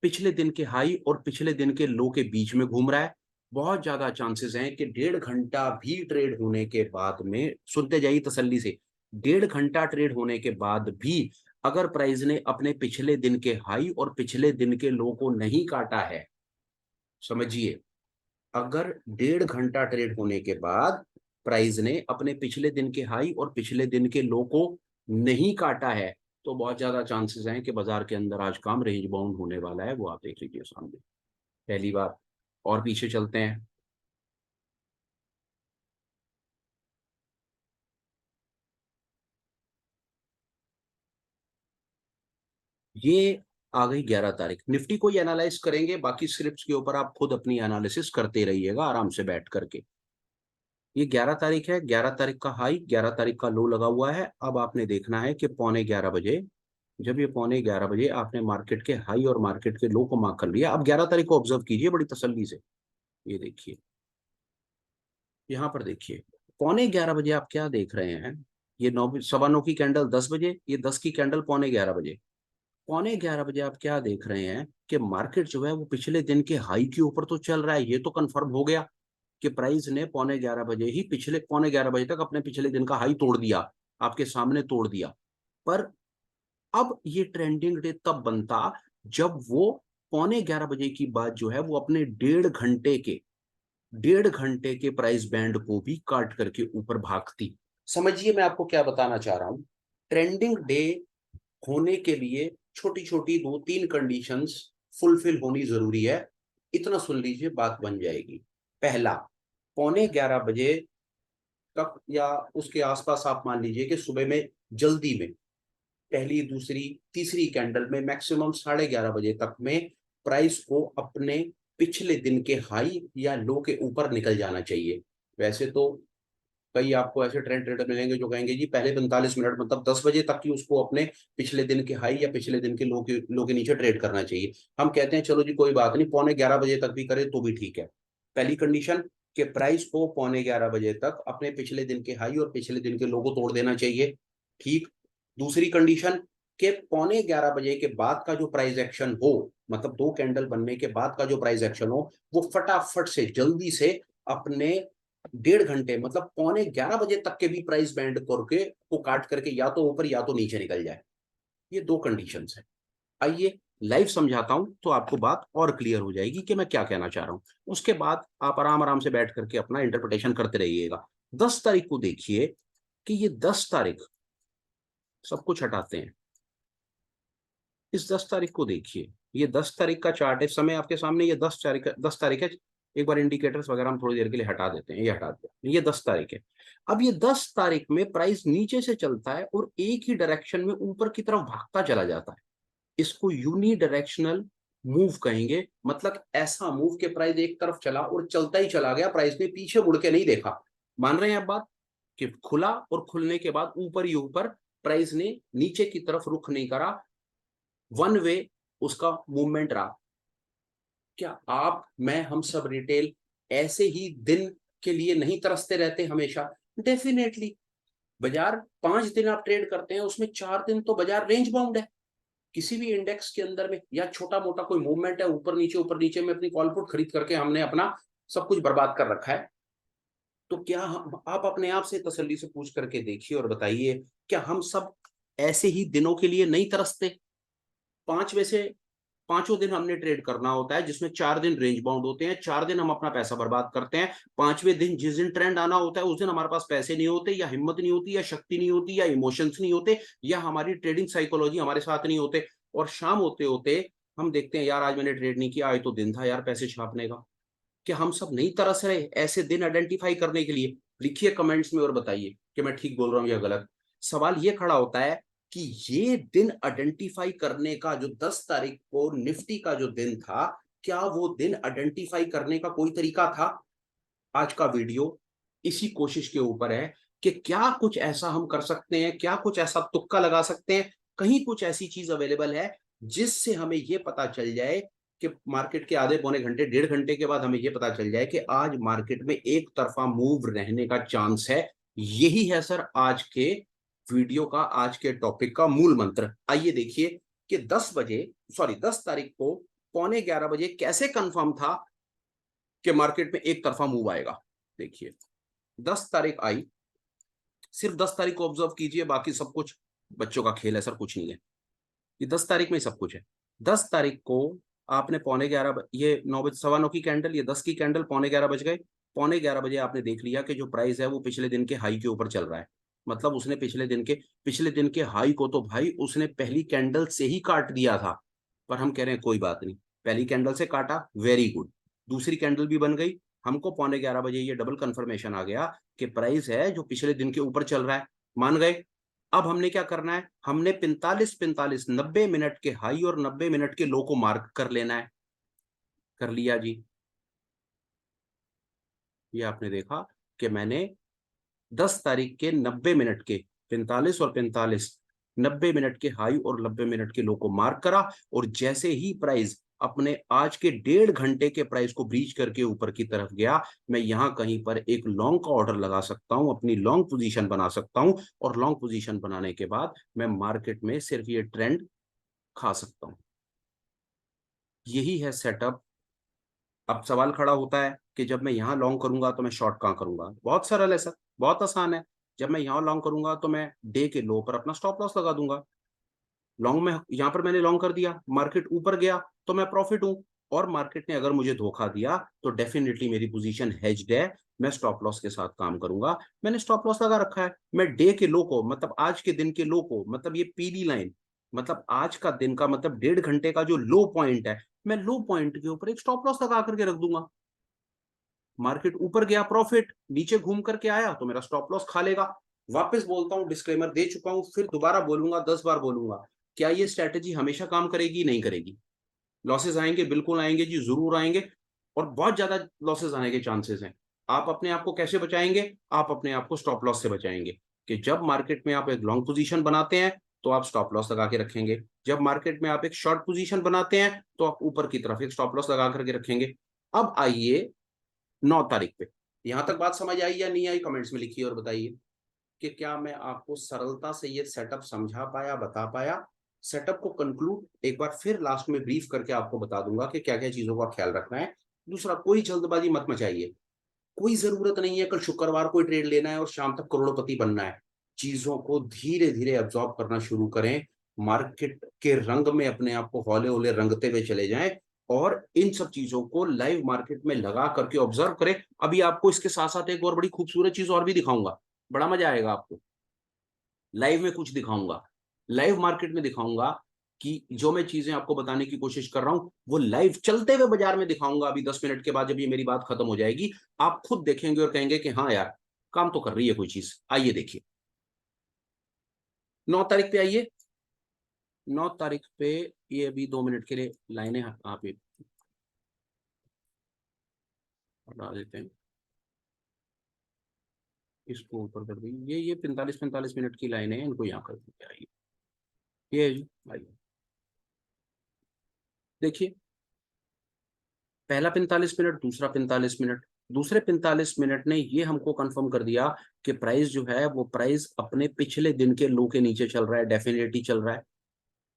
Speaker 1: पिछले दिन के हाई और पिछले दिन के लो के बीच में घूम रहा है। बहुत ज्यादा चांसेस हैं कि 1.5 घंटा भी ट्रेड होने के बाद में, सुनते जाइए तसल्ली से, 1.5 घंटा ट्रेड होने के बाद भी अगर प्राइस ने अपने पिछले दिन के हाई और पिछले दिन के लो को नहीं काटा है, समझिए, अगर 1.5 घंटा ट्रेड होने के बाद प्राइस ने अपने पिछले दिन के हाई और पिछले दिन के लो को नहीं काटा है, तो बहुत ज्यादा चांसेस हैं कि बाजार के अंदर आज काम रेंज बाउंड होने वाला है। वो आप देख लीजिए सामने, पहली बात। और पीछे चलते हैं, ये आ गई 11 तारीख। निफ्टी को ही एनालाइज करेंगे, बाकी स्क्रिप्ट्स के ऊपर आप खुद अपनी एनालिसिस करते रहिएगा आराम से बैठ करके। ये 11 तारीख है, 11 तारीख का हाई, 11 तारीख का लो लगा हुआ है। अब आपने देखना है कि 11:15 बजे, जब ये 11:15 बजे आपने मार्केट के हाई और मार्केट के लो को मार्क कर लिया, अब 11 तारीख को ऑब्जर्व कीजिए बड़ी तसल्ली से। ये देखिए, यहाँ पर देखिए, 11:15 बजे आप क्या देख रहे हैं, ये 9, 9:15 की कैंडल 10 बजे, ये 10 की कैंडल 11:15 बजे। 11:15 बजे आप क्या देख रहे हैं कि मार्केट जो है वो पिछले दिन के हाई के ऊपर तो चल रहा है, ये तो कंफर्म हो गया कि प्राइस ने 11:15 बजे ही, पिछले 11:15 बजे तक अपने पिछले दिन का हाई तोड़ दिया, आपके सामने तोड़ दिया। पर अब ये ट्रेंडिंग डे तब बनता जब वो 11:15 बजे की बात जो है वो अपने 1.5 घंटे के प्राइस बैंड को भी काट करके ऊपर भागती। समझिए मैं आपको क्या बताना चाह रहा हूं, ट्रेंडिंग डे होने के लिए छोटी छोटी 2-3 कंडीशंस फुलफिल होनी जरूरी है। इतना सुन लीजिए, बात बन जाएगी। पहला, 11:15 बजे तक या उसके आसपास आप मान लीजिए कि सुबह में जल्दी में पहली दूसरी तीसरी कैंडल में मैक्सिमम 11:30 बजे तक में प्राइस को अपने पिछले दिन के हाई या लो के ऊपर निकल जाना चाहिए। वैसे तो कई आपको ऐसे ट्रेंड ट्रेडर मिलेंगे जो कहेंगे जी पहले 45 मिनट, मतलब 10 बजे तक ही उसको अपने पिछले दिन के हाई या पिछले दिन के लो के नीचे ट्रेड करना चाहिए। हम कहते हैं चलो जी कोई बात नहीं, 11:15 बजे तक भी करे तो भी ठीक है। पहली कंडीशन, कि प्राइस को 11:15 बजे तक अपने पिछले दिन के हाई और पिछले दिन के लो को तोड़ देना चाहिए, ठीक। दूसरी कंडीशन, कि 11:15 बजे के बाद का जो प्राइस एक्शन हो, मतलब दो कैंडल बनने के बाद का जो प्राइस एक्शन हो, वो फटाफट से जल्दी से अपने 1.5 घंटे, मतलब 11:15 बजे तक के भी प्राइस बैंड करके को काट करके या तो ऊपर या तो नीचे निकल जाए। ये दो कंडीशंस है। आइए लाइव समझाता हूं तो आपको बात और क्लियर हो जाएगी कि मैं क्या कहना चाह रहा हूं। उसके बाद आप आराम आराम से बैठ करके अपना इंटरप्रिटेशन करते रहिएगा। 10 तारीख को देखिए कि ये 10 तारीख, सब कुछ हटाते हैं, इस 10 तारीख को देखिए, ये 10 तारीख का चार्ट है, समय आपके सामने, ये 10 तारीख है। एक बार इंडिकेटर्स वगैरह हम थोड़ी देर के लिए हटा देते हैं, ये हटा देते हैं, ये 10 तारीख है। अब ये 10 तारीख में प्राइस नीचे से चलता है और एक ही डायरेक्शन में ऊपर की तरफ भागता चला जाता है। इसको यूनी डायरेक्शनल मूव कहेंगे, मतलब ऐसा मूव के प्राइस एक तरफ चला और चलता ही चला गया, प्राइस ने पीछे मुड़ के नहीं देखा। मान रहे हैं आप बात, कि खुला और खुलने के बाद ऊपर ही ऊपर प्राइस ने नीचे की तरफ रुख नहीं करा, वन वे उसका मूवमेंट रहा। क्या आप, मैं, हम सब रिटेल ऐसे ही दिन के लिए नहीं तरसते रहते हमेशा? डेफिनेटली। बाजार 5 दिन आप ट्रेड करते हैं, उसमें 4 दिन तो बाजार रेंज बाउंड है। किसी भी इंडेक्स के अंदर में या छोटा मोटा कोई मूवमेंट है ऊपर नीचे में अपनी कॉल पुट खरीद करके हमने अपना सब कुछ बर्बाद कर रखा है। तो क्या आप अपने आप से तसल्ली से पूछ करके देखिए और बताइए, क्या हम सब ऐसे ही दिनों के लिए नहीं तरसते? 5 में से पांचों दिन हमने ट्रेड करना होता है, जिसमें 4 दिन रेंज बाउंड होते हैं, 4 दिन हम अपना पैसा बर्बाद करते हैं। 5वें दिन जिस दिन ट्रेंड आना होता है, उस दिन हमारे पास पैसे नहीं होते, या हिम्मत नहीं होती, या शक्ति नहीं होती, या इमोशंस नहीं होते, या हमारी ट्रेडिंग साइकोलॉजी हमारे साथ नहीं होते। और शाम होते होते हम देखते हैं, यार आज मैंने ट्रेड नहीं किया, आज तो दिन था यार पैसे छापने का। क्या हम सब नहीं तरस रहे ऐसे दिन आइडेंटिफाई करने के लिए? लिखिए कमेंट्स में और बताइए कि मैं ठीक बोल रहा हूँ या गलत। सवाल ये खड़ा होता है कि ये दिन आइडेंटिफाई करने का, जो 10 तारीख को निफ्टी का जो दिन था, क्या वो दिन आइडेंटिफाई करने का कोई तरीका था? आज का वीडियो इसी कोशिश के ऊपर है कि क्या कुछ ऐसा हम कर सकते हैं, क्या कुछ ऐसा तुक्का लगा सकते हैं, कहीं कुछ ऐसी चीज अवेलेबल है जिससे हमें ये पता चल जाए कि मार्केट के आधे पौने घंटे, 1.5 घंटे के बाद हमें ये पता चल जाए कि आज मार्केट में एक तरफा मूव रहने का चांस है। यही है सर आज के वीडियो का, आज के टॉपिक का मूल मंत्र। आइए देखिए कि 10 बजे, सॉरी 10 तारीख को पौने 11 बजे कैसे कंफर्म था कि मार्केट में एक तरफा मूव आएगा। देखिए 10 तारीख आई, सिर्फ 10 तारीख को ऑब्जर्व कीजिए, बाकी सब कुछ बच्चों का खेल है सर, कुछ नहीं है। ये 10 तारीख में ही सब कुछ है। 10 तारीख को आपने ये 9 बजे, 9:15 की कैंडल, ये 10 की कैंडल, पौने 11 बज गए। पौने 11 बजे आपने देख लिया कि जो प्राइस है वो पिछले दिन के हाई के ऊपर चल रहा है। मतलब उसने पिछले दिन के हाई को तो भाई उसने पहली कैंडल से ही काट दिया था। पर हम कह रहे हैं कोई बात नहीं, पहली कैंडल से काटा, वेरी गुड। दूसरी कैंडल भी बन गई। हमको पौने 11 बजे ये डबल कंफर्मेशन आ गया कि प्राइस है जो पिछले दिन के ऊपर चल रहा है। मान गए। अब हमने क्या करना है, हमने 45 90 मिनट के हाई और 90 मिनट के लो को मार्क कर लेना है। कर लिया जी। ये आपने देखा कि मैंने 10 तारीख के 90 मिनट के 45 और 45, 90 मिनट के हाई और 90 मिनट के लो को मार्क करा। और जैसे ही प्राइस अपने आज के 1.5 घंटे के प्राइस को ब्रीच करके ऊपर की तरफ गया, मैं यहां कहीं पर एक लॉन्ग का ऑर्डर लगा सकता हूं, अपनी लॉन्ग पोजीशन बना सकता हूं। और लॉन्ग पोजीशन बनाने के बाद मैं मार्केट में सिर्फ ये ट्रेंड खा सकता हूं। यही है सेटअप। अब सवाल खड़ा होता है कि जब मैं यहाँ लॉन्ग करूंगा तो मैं शॉर्ट कहाँ करूंगा? बहुत सरल है सर, बहुत आसान है। जब मैं यहाँ लॉन्ग करूंगा तो मैं डे के लो पर अपना स्टॉप लॉस लगा दूंगा। लॉन्ग में यहाँ पर मैंने लॉन्ग कर दिया, मार्केट ऊपर गया तो मैं प्रॉफिट हूं। और मार्केट ने अगर मुझे धोखा दिया तो डेफिनेटली मेरी पोजीशन हेज्ड है, मैं स्टॉप लॉस के साथ काम करूंगा। मैंने स्टॉप लॉस लगा रखा है। मैं डे के लो को, मतलब आज के दिन के लो को, मतलब ये पीली लाइन, मतलब आज का दिन का, मतलब 1.5 घंटे का जो लो पॉइंट है, मैं लो पॉइंट के ऊपर एक स्टॉप लॉस लगा करके रख दूंगा। मार्केट ऊपर गया प्रॉफिट, नीचे घूम करके आया तो मेरा स्टॉप लॉस खा लेगा। वापस बोलता हूं, डिस्क्लेमर दे चुका हूं, फिर दोबारा बोलूंगा, 10 बार बोलूंगा, क्या ये स्ट्रैटेजी हमेशा काम करेगी? नहीं करेगी। लॉसेस आएंगे, बिल्कुल आएंगे जी, जरूर आएंगे। और बहुत ज्यादा लॉसेस आने के चांसेस हैं। आप अपने आप को कैसे बचाएंगे? आप अपने आप को स्टॉप लॉस से बचाएंगे। कि जब मार्केट में आप एक लॉन्ग पोजीशन बनाते हैं तो आप स्टॉप लॉस लगा के रखेंगे। जब मार्केट में आप एक शॉर्ट पोजीशन बनाते हैं तो आप ऊपर की तरफ एक स्टॉप लॉस लगा करके रखेंगे। अब आइए 9 तारीख पे। यहां तक बात समझ आई या नहीं आई? कमेंट्स में लिखिए और बताइए कि क्या मैं आपको सरलता से ये सेटअप समझा पाया, बता पाया। सेटअप को कंक्लूड एक बार फिर लास्ट में ब्रीफ करके आपको बता दूंगा कि क्या क्या चीजों का ख्याल रखना है। दूसरा, कोई जल्दबाजी मत मचाइए। कोई जरूरत नहीं है कल शुक्रवार को ट्रेड लेना है और शाम तक करोड़पति बनना है। चीजों को धीरे धीरे एब्जॉर्ब करना शुरू करें। मार्केट के रंग में अपने आप को हौले हौले रंगते हुए चले जाएं। और इन सब चीजों को लाइव मार्केट में लगा करके ऑब्जर्व करें। अभी आपको इसके साथ साथ एक और बड़ी खूबसूरत चीज और भी दिखाऊंगा, बड़ा मजा आएगा आपको। लाइव में कुछ दिखाऊंगा, लाइव मार्केट में दिखाऊंगा कि जो मैं चीजें आपको बताने की कोशिश कर रहा हूं वो लाइव चलते हुए बाजार में दिखाऊंगा। अभी 10 मिनट के बाद जब ये मेरी बात खत्म हो जाएगी, आप खुद देखेंगे और कहेंगे कि हाँ यार, काम तो कर रही है कोई चीज। आइए देखिए, 9 तारीख पे आइए। 9 तारीख पे ये अभी 2 मिनट के लिए लाइनें आप ये हटा देते हैं, इसको ऊपर कर दी। ये 45 45 मिनट की लाइनें हैं, इनको यहाँ कर दीजिए। आइए, ये है जी, आइए देखिए। पहला 45 मिनट, दूसरा 45 मिनट। दूसरे 45 मिनट ने ये हमको कंफर्म कर दिया कि प्राइस जो है वो प्राइस अपने पिछले दिन के लो के नीचे चल रहा है, डेफिनेटली चल रहा है।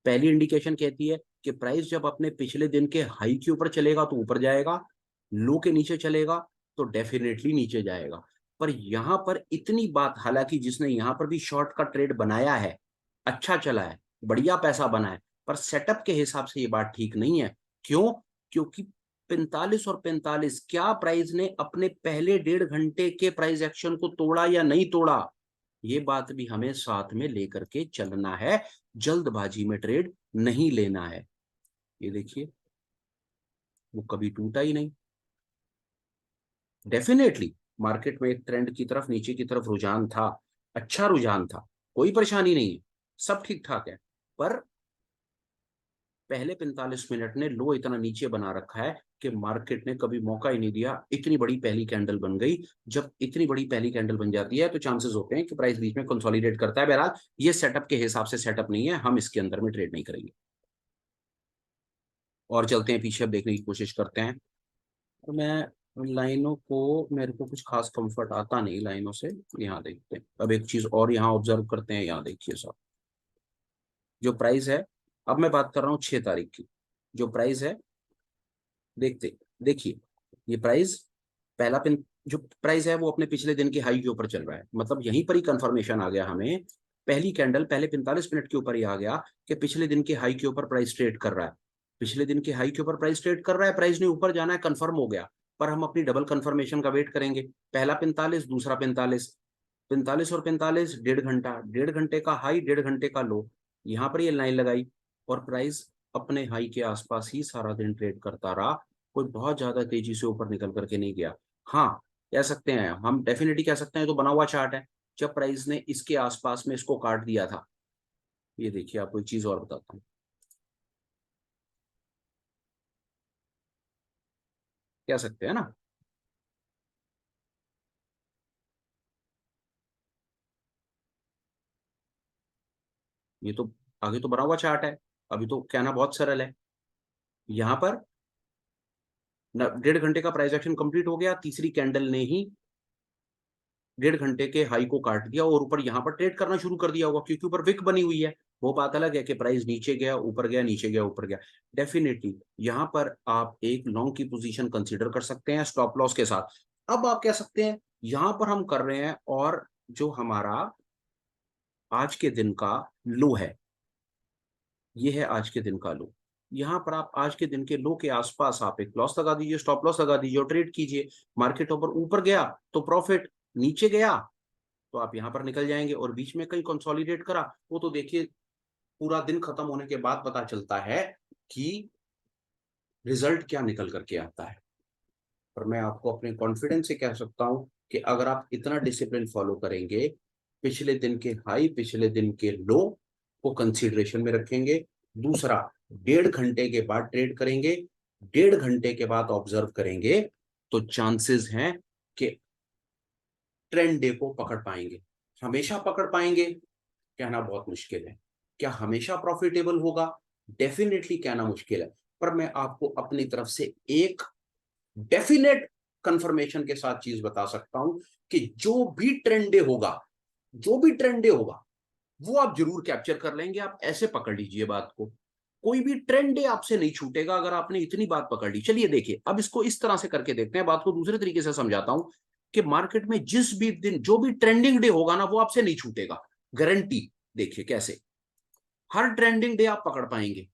Speaker 1: पहली इंडिकेशन कहती है कि प्राइस जब अपने पिछले दिन के हाई के ऊपर चलेगा तो ऊपर जाएगा, लो के नीचे चलेगा तो डेफिनेटली नीचे जाएगा। पर यहां पर इतनी बात, हालांकि जिसने यहां पर भी शॉर्ट का ट्रेड बनाया है, अच्छा चला है, बढ़िया पैसा बना है, पर सेटअप के हिसाब से ये बात ठीक नहीं है। क्यों? क्योंकि 45 और 45, क्या प्राइस ने अपने पहले 1.5 घंटे के प्राइस एक्शन को तोड़ा या नहीं तोड़ा, ये बात भी हमें साथ में लेकर के चलना है। जल्दबाजी में ट्रेड नहीं लेना है। ये देखिए, वो कभी टूटा ही नहीं। डेफिनेटली मार्केट में एक ट्रेंड की तरफ, नीचे की तरफ रुझान था, अच्छा रुझान था, कोई परेशानी नहीं है, सब ठीक ठाक है। पर पहले 45 मिनट ने लो इतना नीचे बना रखा है कि मार्केट ने कभी मौका ही नहीं दिया। इतनी बड़ी पहली कैंडल बन गई। जब इतनी बड़ी पहली कैंडल बन जाती है तो चांसेस होते हैं कि प्राइस बीच में कंसोलिडेट करता है। बहरहाल ये सेटअप के हिसाब से सेटअप नहीं है, हम इसके अंदर में ट्रेड नहीं करेंगे। और चलते हैं पीछे, अब देखने की कोशिश करते हैं। तो मैं लाइनों को, मेरे को कुछ खास कंफर्ट आता नहीं लाइनों से। यहाँ देखते हैं, अब एक चीज और यहाँ ऑब्जर्व करते हैं। यहाँ देखिए साहब, जो प्राइस है, अब मैं बात कर रहा हूँ 6 तारीख की, जो प्राइस है, देखते देखिए, ये प्राइस, पहला पिन, जो प्राइस है वो अपने पिछले दिन के हाई के ऊपर चल रहा है। मतलब यहीं पर ही कंफर्मेशन आ गया हमें, पहली कैंडल पहले 45 मिनट के ऊपर ही आ गया कि पिछले दिन के हाई के ऊपर प्राइस ट्रेड कर रहा है। पिछले दिन के हाई के ऊपर प्राइस ट्रेड कर रहा है, प्राइस ने ऊपर जाना है, कंफर्म हो गया। पर हम अपनी डबल कंफर्मेशन का वेट करेंगे। पहला 45, दूसरा 45, 45 और 45, 1.5 घंटा, 1.5 घंटे का हाई, 1.5 घंटे का लो, यहाँ पर ये लाइन लगाई, और प्राइस अपने हाई के आसपास ही सारा दिन ट्रेड करता रहा। कोई बहुत ज्यादा तेजी से ऊपर निकल करके नहीं गया। हाँ, कह सकते हैं, हम डेफिनेटली कह सकते हैं, तो बना हुआ चार्ट है। जब प्राइस ने इसके आसपास में इसको काट दिया था, ये देखिए, आपको एक चीज और बताता हूँ, कह सकते हैं ना, ये तो आगे तो बना हुआ चार्ट है। अभी तो कहना बहुत सरल है। यहाँ पर 1.5 घंटे का प्राइस एक्शन कंप्लीट हो गया, तीसरी कैंडल ने ही 1.5 घंटे के हाई को काट दिया और ऊपर यहाँ पर ट्रेड करना शुरू कर दिया होगा, क्योंकि ऊपर विक बनी हुई है। वो बात अलग है कि प्राइस नीचे गया, ऊपर गया, नीचे गया, ऊपर गया। डेफिनेटली यहाँ पर आप एक लॉन्ग की पोजीशन कंसीडर कर सकते हैं स्टॉप लॉस के साथ। अब आप कह सकते हैं, यहाँ पर हम कर रहे हैं, और जो हमारा आज के दिन का लो है, ये है आज के दिन का लो। यहाँ पर आप आज के दिन के लो के आसपास आप एक लॉस लगा दीजिए, स्टॉप लॉस लगा दीजिए और ट्रेड कीजिए। मार्केट ऊपर गया तो प्रॉफिट, नीचे गया तो आप यहां पर निकल जाएंगे। और बीच में कहीं कंसोलिडेट करा, वो तो देखिए पूरा दिन खत्म होने के बाद पता चलता है कि रिजल्ट क्या निकल करके आता है। पर मैं आपको अपने कॉन्फिडेंस से कह सकता हूं कि अगर आप इतना डिसिप्लिन फॉलो करेंगे, पिछले दिन के हाई, पिछले दिन के लो को कंसीडरेशन में रखेंगे, दूसरा 1.5 घंटे के बाद ट्रेड करेंगे, 1.5 घंटे के बाद ऑब्जर्व करेंगे, तो चांसेस हैं कि ट्रेंड डे को पकड़ पाएंगे। हमेशा पकड़ पाएंगे कहना बहुत मुश्किल है। क्या हमेशा प्रॉफिटेबल होगा? डेफिनेटली कहना मुश्किल है। पर मैं आपको अपनी तरफ से एक डेफिनेट कंफर्मेशन के साथ चीज बता सकता हूं कि जो भी ट्रेंड डे होगा, जो भी ट्रेंड डे होगा, वो आप जरूर कैप्चर कर लेंगे। आप ऐसे पकड़ लीजिए बात को, कोई भी ट्रेंड डे आपसे नहीं छूटेगा अगर आपने इतनी बात पकड़ ली। चलिए देखिए, अब इसको इस तरह से करके देखते हैं, बात को दूसरे तरीके से समझाता हूं कि मार्केट में जिस भी दिन जो भी ट्रेंडिंग डे होगा ना, वो आपसे नहीं छूटेगा, गारंटी। देखिए कैसे, हर ट्रेंडिंग डे आप पकड़ पाएंगे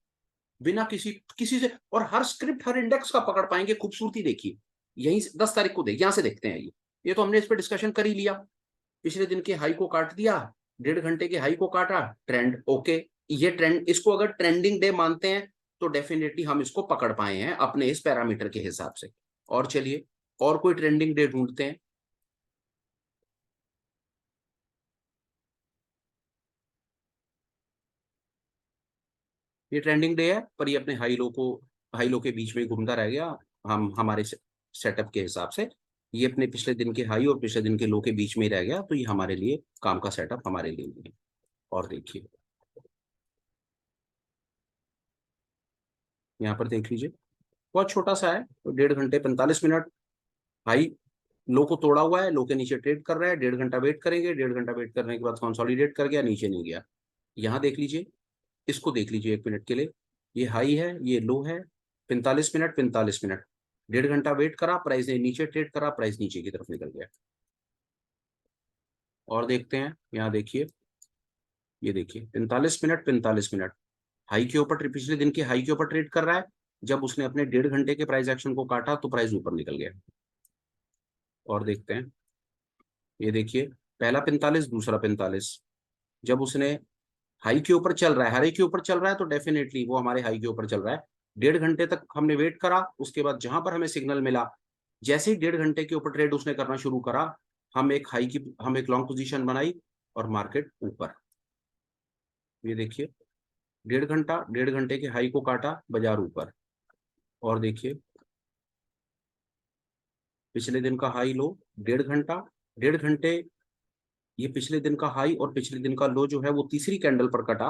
Speaker 1: बिना किसी किसी से, और हर स्क्रिप्ट, हर इंडेक्स का पकड़ पाएंगे। खूबसूरती देखिए, यहीं 10 तारीख को यहां से देखते हैं। ये तो हमने इस पर डिस्कशन कर ही लिया। पिछले दिन के हाई को काट दिया, 1.5 घंटे के हाई को काटा, ट्रेंड ओके। ये ट्रेंड, इसको अगर ट्रेंडिंग डे मानते हैं तो डेफिनेटली हम इसको पकड़ पाए हैं अपने इस पैरामीटर के हिसाब से। और चलिए, और कोई ट्रेंडिंग डे ढूंढते हैं। ये ट्रेंडिंग डे है, पर ये अपने हाई लो के बीच में ही घूमता रह गया। हम हमारे सेटअप के हिसाब से ये अपने पिछले दिन के हाई और पिछले दिन के लो के बीच में ही रह गया, तो ये हमारे लिए काम का सेटअप हमारे लिए नहीं है। और देखिए, यहाँ पर देख लीजिए, बहुत छोटा सा है, तो 1.5 घंटे 45 मिनट, हाई लो को तोड़ा हुआ है, लो के नीचे ट्रेड कर रहा है। 1.5 घंटा वेट करेंगे, 1.5 घंटा वेट करने के बाद कंसोलिडेट कर गया, नीचे नहीं गया। यहाँ देख लीजिए, इसको देख लीजिए 1 मिनट के लिए, ये हाई है, ये लो है, 45 मिनट, 45 मिनट, 1.5 घंटा वेट करा, प्राइस ने नीचे ट्रेड करा, प्राइस नीचे की तरफ निकल गया। और देखते हैं, यहाँ देखिए, ये देखिए 45 मिनट, 45 मिनट हाई के ऊपर, पिछले दिन के हाई के ऊपर ट्रेड कर रहा है। जब उसने अपने 1.5 घंटे के प्राइस एक्शन को काटा तो प्राइस ऊपर निकल गया। और देखते हैं, ये देखिए, पहला 45, दूसरा 45। जब उसने हाई के ऊपर चल रहा है, हाई के ऊपर चल रहा है तो डेफिनेटली वो हमारे हाई के ऊपर चल रहा है। 1.5 घंटे तक हमने वेट करा, उसके बाद जहां पर हमें सिग्नल मिला, जैसे ही 1.5 घंटे के ऊपर ट्रेड उसने करना शुरू करा, हम एक लॉन्ग पोजीशन बनाई और मार्केट ऊपर। ये देखिए, 1.5 घंटा, 1.5 घंटे के हाई को काटा, बाजार ऊपर। और देखिए, पिछले दिन का हाई लो, 1.5 घंटा, 1.5 घंटे, ये पिछले दिन का हाई और पिछले दिन का लो जो है वो तीसरी कैंडल पर कटा।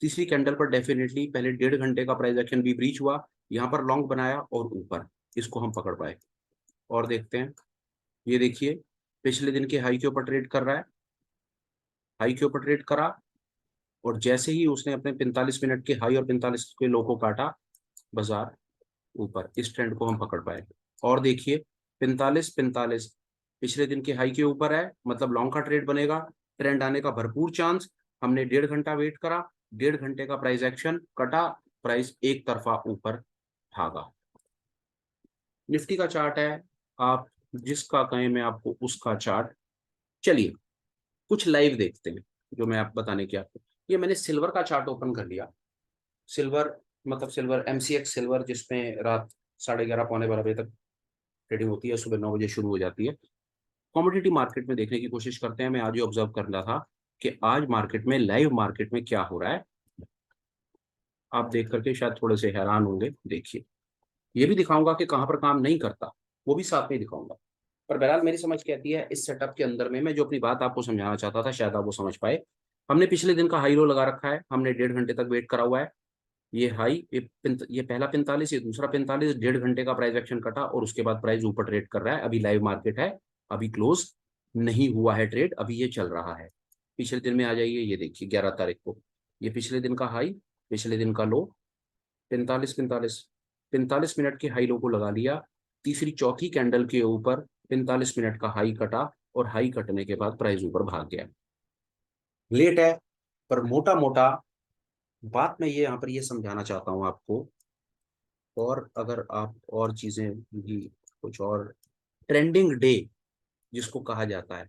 Speaker 1: तीसरी कैंडल पर डेफिनेटली पहले 1.5 घंटे का प्राइस एक्शन भी ब्रीच हुआ, यहाँ पर लॉन्ग बनाया और ऊपर, इसको हम पकड़ पाए। और देखते हैं, ये देखिए, पिछले दिन के हाई के ऊपर ट्रेड कर रहा है, हाई के ऊपर ट्रेड करा, और जैसे ही उसने अपने 45 मिनट के हाई और 45 के लो को काटा, बाजार ऊपर, इस ट्रेंड को हम पकड़ पाए। और देखिए, 45 45 पिछले दिन के हाई के ऊपर है, मतलब लॉन्ग का ट्रेड बनेगा, ट्रेंड आने का भरपूर चांस। हमने 1.5 घंटा वेट करा, 1.5 घंटे का प्राइस एक्शन कटा, प्राइस एक तरफा ऊपर भागा। निफ्टी का चार्ट है, आप जिसका कहें मैं आपको उसका चार्ट। चलिए कुछ लाइव देखते हैं जो मैं आप बताने की आपको। ये मैंने सिल्वर का चार्ट ओपन कर लिया। सिल्वर, मतलब सिल्वर एमसीएक्स सिल्वर, जिसमें रात 11:30 पौने 12 बजे तक ट्रेडिंग होती है, सुबह 9 बजे शुरू हो जाती है। कमोडिटी मार्केट में देखने की कोशिश करते हैं। मैं आज ही ऑब्जर्व कर रहा था कि आज मार्केट में, लाइव मार्केट में क्या हो रहा है। आप देख करके शायद थोड़े से हैरान होंगे। देखिए, ये भी दिखाऊंगा कि कहाँ पर काम नहीं करता, वो भी साथ में दिखाऊंगा। पर बहरहाल मेरी समझ कहती है इस सेटअप के अंदर में मैं जो अपनी बात आपको समझाना चाहता था, शायद आप वो समझ पाए। हमने पिछले दिन का हाई लो लगा रखा है, हमने 1.5 घंटे तक वेट करा हुआ है। ये हाई, ये पहला 45, ये दूसरा 45, 1.5 घंटे का प्राइस एक्शन कटा और उसके बाद प्राइस ऊपर ट्रेड कर रहा है। अभी लाइव मार्केट है, अभी क्लोज नहीं हुआ है ट्रेड, अभी ये चल रहा है। पिछले दिन में आ जाइए, ये देखिए 11 तारीख को, ये पिछले दिन का हाई, पिछले दिन का लो, 45 45, 45 मिनट के हाई लो को लगा लिया। तीसरी चौथी कैंडल के ऊपर 45 मिनट का हाई कटा, और हाई कटने के बाद प्राइस ऊपर भाग गया। लेट है, पर मोटा मोटा बात मैं ये यहाँ पर ये समझाना चाहता हूँ आपको। और अगर आप और चीजें भी, कुछ और, ट्रेंडिंग डे जिसको कहा जाता है,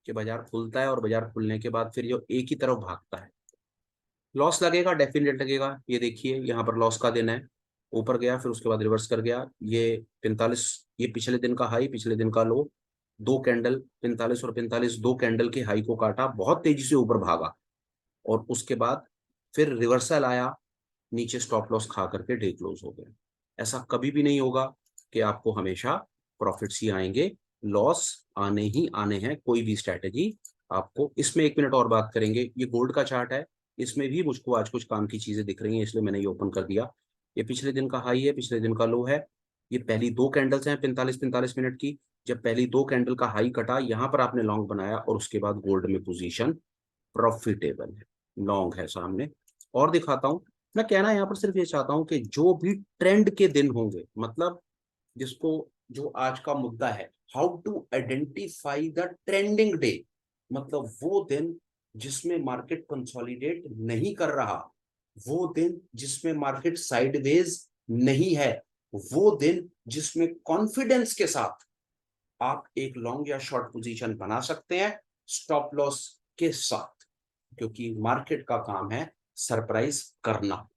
Speaker 1: कि बाजार खुलता है और बाजार खुलने के बाद फिर जो एक ही तरफ भागता है, लॉस लगेगा, डेफिनेट लगेगा। ये देखिए, यहाँ पर लॉस का दिन है, ऊपर गया फिर उसके बाद रिवर्स कर गया। ये 45, ये पिछले दिन का हाई, पिछले दिन का लो, दो कैंडल 45 और 45, दो कैंडल के हाई को काटा, बहुत तेजी से ऊपर भागा, और उसके बाद फिर रिवर्सल आया, नीचे स्टॉप लॉस खा करके डे क्लोज हो गया। ऐसा कभी भी नहीं होगा कि आपको हमेशा प्रॉफिट्स ही आएंगे, लॉस आने ही आने हैं। कोई भी स्ट्रैटेजी आपको, इसमें 1 मिनट और बात करेंगे। ये गोल्ड का चार्ट है, इसमें भी मुझको आज कुछ काम की चीजें दिख रही हैं, इसलिए मैंने ये ओपन कर दिया। ये पिछले दिन का हाई है, पिछले दिन का लो है। ये पहली दो कैंडल्स हैं 45 45 मिनट की। जब पहली दो कैंडल का हाई कटा, यहां पर आपने लॉन्ग बनाया, और उसके बाद गोल्ड में पोजीशन प्रॉफिटेबल है, लॉन्ग है सामने। और दिखाता हूं, मैं कहना यहाँ पर सिर्फ ये चाहता हूं कि जो भी ट्रेंड के दिन होंगे, मतलब जिसको, जो आज का मुद्दा है, how to identify the trending day, मतलब वो दिन जिसमें मार्केट कंसोलिडेट नहीं कर रहा, वो दिन जिसमें मार्केट साइडवेज नहीं है, वो दिन जिसमें कॉन्फिडेंस के साथ आप एक लॉन्ग या शॉर्ट पोजीशन बना सकते हैं, स्टॉप लॉस के साथ। क्योंकि मार्केट का काम है सरप्राइज करना।